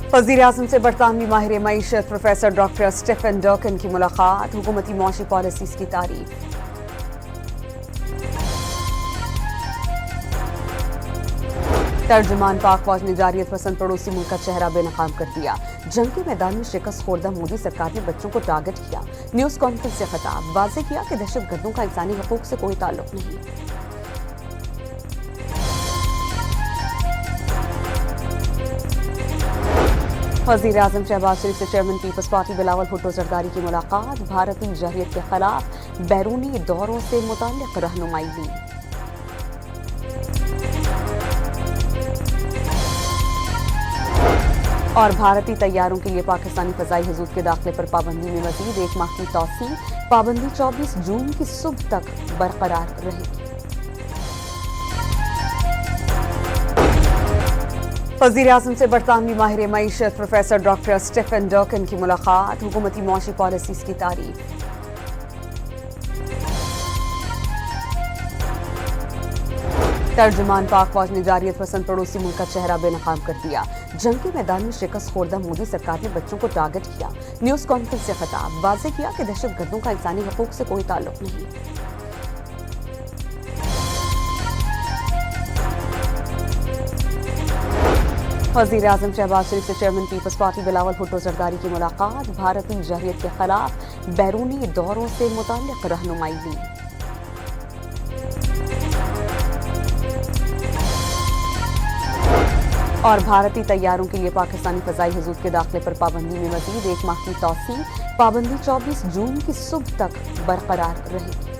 वज़ीर-ए-आज़म से बरतानवी माहिर मईशत प्रोफेसर डॉक्टर स्टीफन डर्कन की मुलाकात, हुकूमती मौशी पॉलिसीज़ की तारीफ। तर्जुमान पाक फौज ने जारियत पसंद पड़ोसी मुल्क का चेहरा बेनकाब कर दिया। जंग के मैदान में शिकस्त खोर्दा मोदी सरकार ने बच्चों को टारगेट किया। न्यूज़ कॉन्फ्रेंस से खिताब, वाज़ेह किया कि दहशतगर्दों का इंसानी हकूक से कोई ताल्लुक नहीं। वज़ीर-ए-आज़म शहबाज शरीफ से chairman Peoples Party Bilawal Bhutto Zardari की मुलाकात, भारतीय जहरियत के खिलाफ बैरूनी दौरों से मुताल्लिक़ रहनुमाई दी। और भारतीय तैयारों के लिए पाकिस्तानी फ़ज़ाई हदूद के दाखिले पर पाबंदी में मज़ीद 1 माह की तौसीह, पाबंदी 24 जून की सुबह तक बरकरार रहेगी। वज़ीर-ए-आज़म से बरतानवी माहिर मईशत प्रोफेसर डॉक्टर स्टीफन डर्कन की मुलाकात, हुकूमती मौशी पॉलिसीज़ की तारीफ। तर्जुमान पाक फौज ने जारियत पसंद पड़ोसी मुल्क का चेहरा बेनकाब कर दिया। जंग के मैदान में शिकस्त खोर्दा मोदी सरकार ने बच्चों को टारगेट किया। न्यूज़ कॉन्फ्रेंस से खिताब, वाज़ेह किया कि दहशतगर्दों का इंसानी हकूक से कोई ताल्लुक नहीं। वज़ीर-ए-आज़म शहबाज शरीफ से chairman Peoples Party Bilawal Bhutto Zardari की मुलाकात, भारतीय जहरियत के खिलाफ बैरूनी दौरों से मुताल्लिक़ रहनुमाई दी। और भारतीय तैयारों के लिए पाकिस्तानी फ़ज़ाई हदूद के दाखिले पर पाबंदी में मज़ीद 1 माह की तौसीह, पाबंदी 24 जून की सुबह तक बरकरार रहेगी।